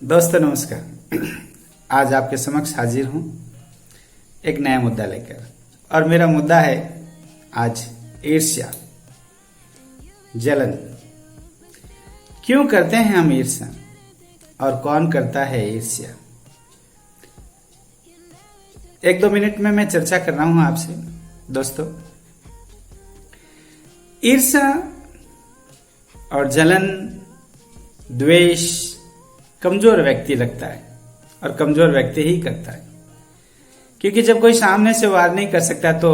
दोस्तों नमस्कार। आज आपके समक्ष हाजिर हूं एक नया मुद्दा लेकर, और मेरा मुद्दा है आज ईर्ष्या, जलन। क्यों करते हैं हम ईर्ष्या और कौन करता है ईर्ष्या? 1-2 मिनट में मैं चर्चा कर रहा हूं आपसे। दोस्तों, ईर्ष्या और जलन, द्वेष कमजोर व्यक्ति लगता है, और कमजोर व्यक्ति ही करता है। क्योंकि जब कोई सामने से वार नहीं कर सकता तो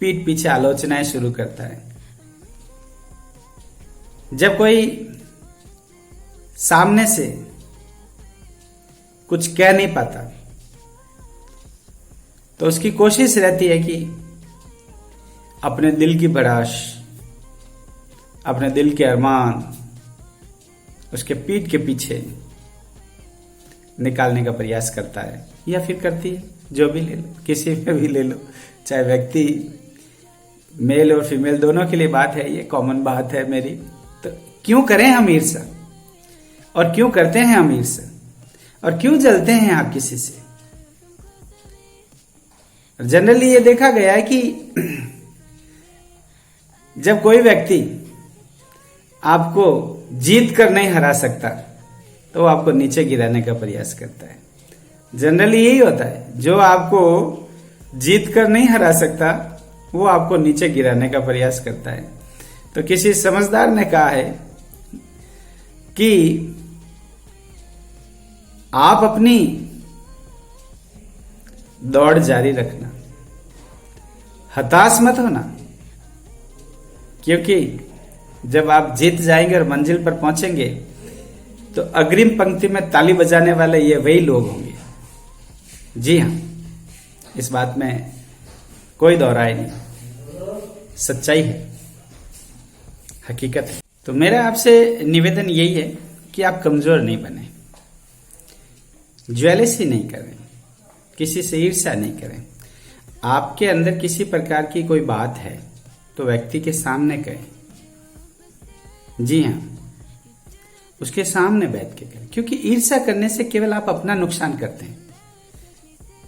पीठ पीछे आलोचनाएं शुरू करता है। जब कोई सामने से कुछ कह नहीं पाता तो उसकी कोशिश रहती है कि अपने दिल की भड़ास, अपने दिल के अरमान उसके पीठ के पीछे निकालने का प्रयास करता है, या फिर करती है। जो भी ले लो, किसी में भी ले लो, चाहे व्यक्ति मेल और फीमेल दोनों के लिए बात है, ये कॉमन बात है मेरी। तो क्यों करें हम ईर्ष्या, और क्यों करते हैं हम ईर्ष्या, और क्यों जलते हैं आप किसी से? जनरली ये देखा गया है कि जब कोई व्यक्ति आपको जीत कर नहीं हरा सकता तो वो आपको नीचे गिराने का प्रयास करता है। जनरली यही होता है, जो आपको जीत कर नहीं हरा सकता वो आपको नीचे गिराने का प्रयास करता है। तो किसी समझदार ने कहा है कि आप अपनी दौड़ जारी रखना, हताश मत होना, क्योंकि जब आप जीत जाएंगे और मंजिल पर पहुंचेंगे तो अग्रिम पंक्ति में ताली बजाने वाले ये वही लोग होंगे। जी हां, इस बात में कोई दोहराई नहीं, सच्चाई है, हकीकत है। तो मेरा आपसे निवेदन यही है कि आप कमजोर नहीं बने, ज्वेलसी नहीं करें, किसी से ईर्ष्या नहीं करें। आपके अंदर किसी प्रकार की कोई बात है तो व्यक्ति के सामने कहें। जी हां, उसके सामने बैठ के करें, क्योंकि ईर्ष्या करने से केवल आप अपना नुकसान करते हैं,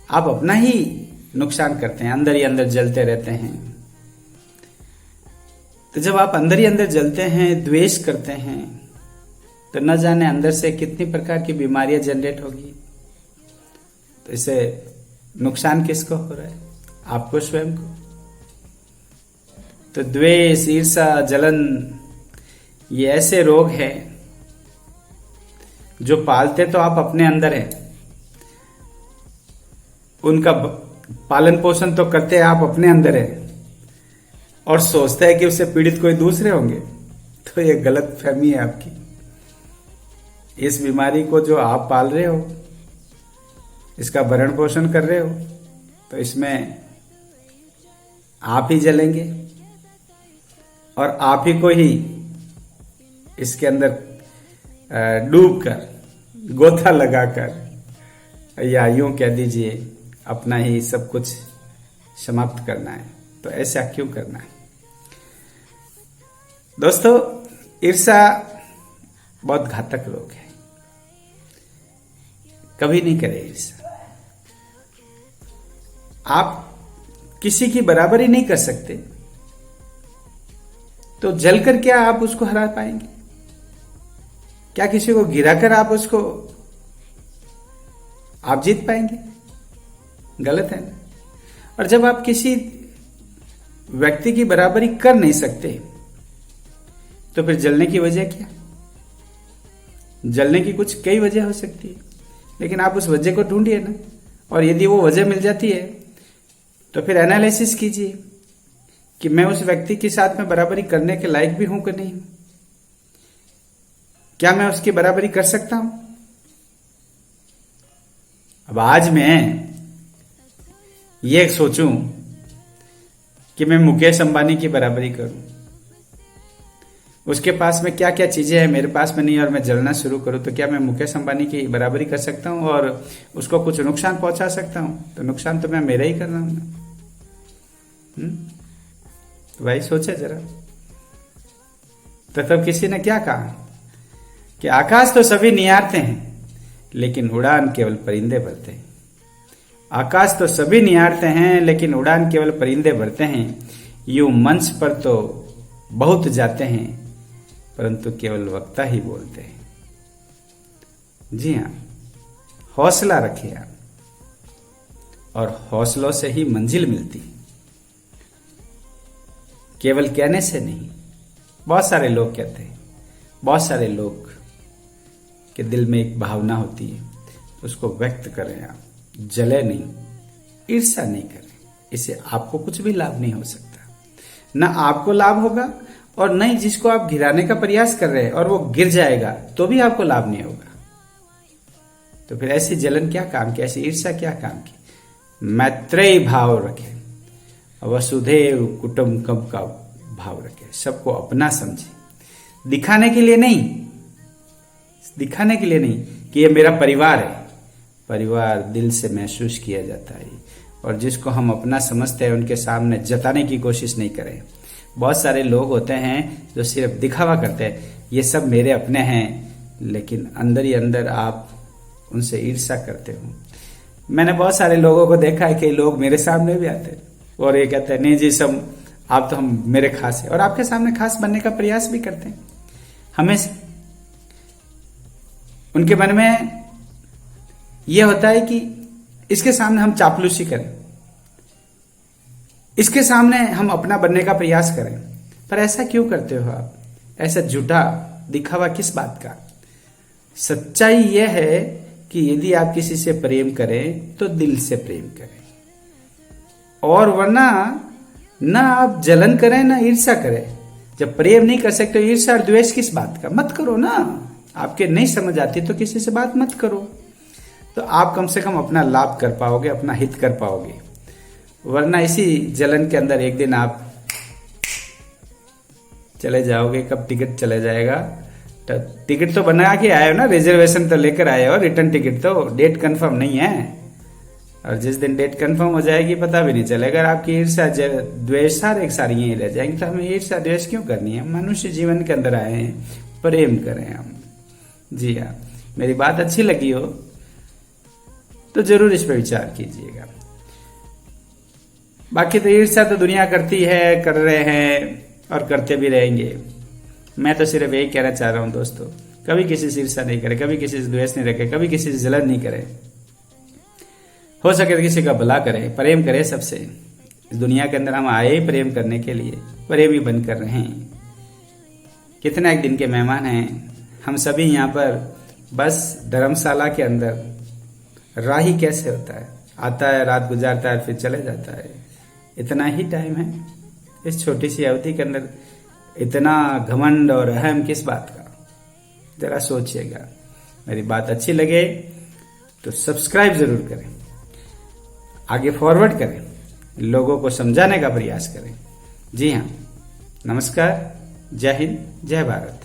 आप अपना ही नुकसान करते हैं, अंदर ही अंदर जलते रहते हैं। तो जब आप अंदर ही अंदर जलते हैं, द्वेष करते हैं, तो न जाने अंदर से कितनी प्रकार की बीमारियां जनरेट होगी। तो इससे नुकसान किसको हो रहा है? आपको स्वयं को। तो द्वेष, ईर्ष्या, जलन ये ऐसे रोग हैं जो पालते तो आप अपने अंदर हैं, उनका पालन पोषण तो करते आप अपने अंदर हैं, और सोचते हैं कि उससे पीड़ित कोई दूसरे होंगे। तो ये गलत फहमी है आपकी। इस बीमारी को जो आप पाल रहे हो, इसका भरण पोषण कर रहे हो, तो इसमें आप ही जलेंगे और आप ही को ही इसके अंदर डूब कर, गोथा लगाकर, या यूं कह दीजिए अपना ही सब कुछ समाप्त करना है। तो ऐसा क्यों करना है? दोस्तों, ईर्ष्या बहुत घातक रोग है, कभी नहीं करें ईर्ष्या। आप किसी की बराबरी नहीं कर सकते तो जलकर क्या आप उसको हरा पाएंगे? क्या किसी को गिराकर आप उसको आप जीत पाएंगे? गलत है ना। और जब आप किसी व्यक्ति की बराबरी कर नहीं सकते तो फिर जलने की वजह क्या? जलने की कुछ कई वजह हो सकती है, लेकिन आप उस वजह को ढूंढिए ना, और यदि वो वजह मिल जाती है तो फिर एनालिसिस कीजिए कि मैं उस व्यक्ति के साथ में बराबरी करने के लायक भी हूं कि नहीं हूं। क्या मैं उसकी बराबरी कर सकता हूं? अब आज मैं ये सोचूं कि मैं मुकेश अंबानी की बराबरी करूं, उसके पास में क्या क्या चीजें हैं मेरे पास में नहीं, और मैं जलना शुरू करूं, तो क्या मैं मुकेश अंबानी की बराबरी कर सकता हूं और उसको कुछ नुकसान पहुंचा सकता हूं? तो नुकसान तो मैं मेरा ही कर रहा हूं ना। तो भाई सोचे जरा। तो तब किसी ने क्या कहा कि आकाश तो सभी निहारते हैं लेकिन उड़ान केवल परिंदे भरते हैं। आकाश तो सभी निहारते हैं, लेकिन उड़ान केवल परिंदे भरते हैं। यूं मंच पर तो बहुत जाते हैं, परंतु केवल वक्ता ही बोलते हैं। जी हाँ, हौसला रखिए आप, और हौसलों से ही मंजिल मिलती है, केवल कहने से नहीं। बहुत सारे लोग कहते हैं, बहुत सारे लोग के दिल में एक भावना होती है, उसको व्यक्त करें आप, जले नहीं, ईर्ष्या नहीं करें। इससे आपको कुछ भी लाभ नहीं हो सकता, ना आपको लाभ होगा और न ही जिसको आप गिराने का प्रयास कर रहे हैं और वो गिर जाएगा तो भी आपको लाभ नहीं होगा। तो फिर ऐसी जलन क्या काम की, ऐसी ईर्ष्या क्या काम की। मैत्रेयी भाव रखें, वसुधैव कुटुंबकम का भाव रखें, सबको अपना समझे, दिखाने के लिए नहीं, दिखाने के लिए नहीं कि ये मेरा परिवार है। परिवार दिल से महसूस किया जाता है, और जिसको हम अपना समझते हैं उनके सामने जताने की कोशिश नहीं करें। बहुत सारे लोग होते हैं जो सिर्फ दिखावा करते हैं, ये सब मेरे अपने हैं, लेकिन अंदर ही अंदर आप उनसे ईर्ष्या करते हो। मैंने बहुत सारे लोगों को देखा है कि लोग मेरे सामने भी आते हैं और ये कहते हैं नहीं जी सब आप तो हम मेरे खास है, और आपके सामने खास बनने का प्रयास भी करते हैं। हमेशा उनके मन में यह होता है कि इसके सामने हम चापलूसी करें, इसके सामने हम अपना बनने का प्रयास करें। पर ऐसा क्यों करते हो आप? ऐसा झूठा दिखावा किस बात का? सच्चाई यह है कि यदि आप किसी से प्रेम करें तो दिल से प्रेम करें, और वरना ना आप जलन करें ना ईर्ष्या करें। जब प्रेम नहीं कर सकते ईर्ष्या और द्वेष किस बात का? मत करो ना। आपके नहीं समझ आती तो किसी से बात मत करो, तो आप कम से कम अपना लाभ कर पाओगे, अपना हित कर पाओगे। वरना इसी जलन के अंदर एक दिन आप चले जाओगे। कब टिकट चले जाएगा? टिकट तो बना के आए हो ना, रिजर्वेशन तो लेकर आए हो, रिटर्न टिकट तो, डेट कंफर्म नहीं है। और जिस दिन डेट कंफर्म हो जाएगी पता भी नहीं चलेगा। अगर आपकी ईर्ष्या द्वेष सारे एक सारी यहीं रह जाएंगे, तो हमें ईर्ष्या द्वेष क्यों करनी है? मनुष्य जीवन के अंदर आए हैं, प्रेम करें हम। जी हाँ, मेरी बात अच्छी लगी हो तो जरूर इस पर विचार कीजिएगा। बाकी तो ईर्ष्या तो दुनिया करती है, कर रहे हैं और करते भी रहेंगे। मैं तो सिर्फ यही कहना चाह रहा हूं दोस्तों, कभी किसी से ईर्ष्या नहीं करे, कभी किसी से द्वेष नहीं रखे, कभी किसी से जलन नहीं करे। हो सके तो किसी का भला करें, प्रेम करें सबसे। इस दुनिया के अंदर हम आए प्रेम करने के लिए, प्रेमी बनकर रहें। कितना एक दिन के मेहमान हैं हम सभी यहाँ पर, बस धर्मशाला के अंदर। राही कैसे होता है? आता है, रात गुजारता है, फिर चले जाता है। इतना ही टाइम है इस छोटी सी अवधि के अंदर, इतना घमंड और अहम किस बात का? जरा सोचिएगा। मेरी बात अच्छी लगे तो सब्सक्राइब जरूर करें, आगे फॉरवर्ड करें, लोगों को समझाने का प्रयास करें। जी हाँ, नमस्कार, जय हिंद, जय भारत।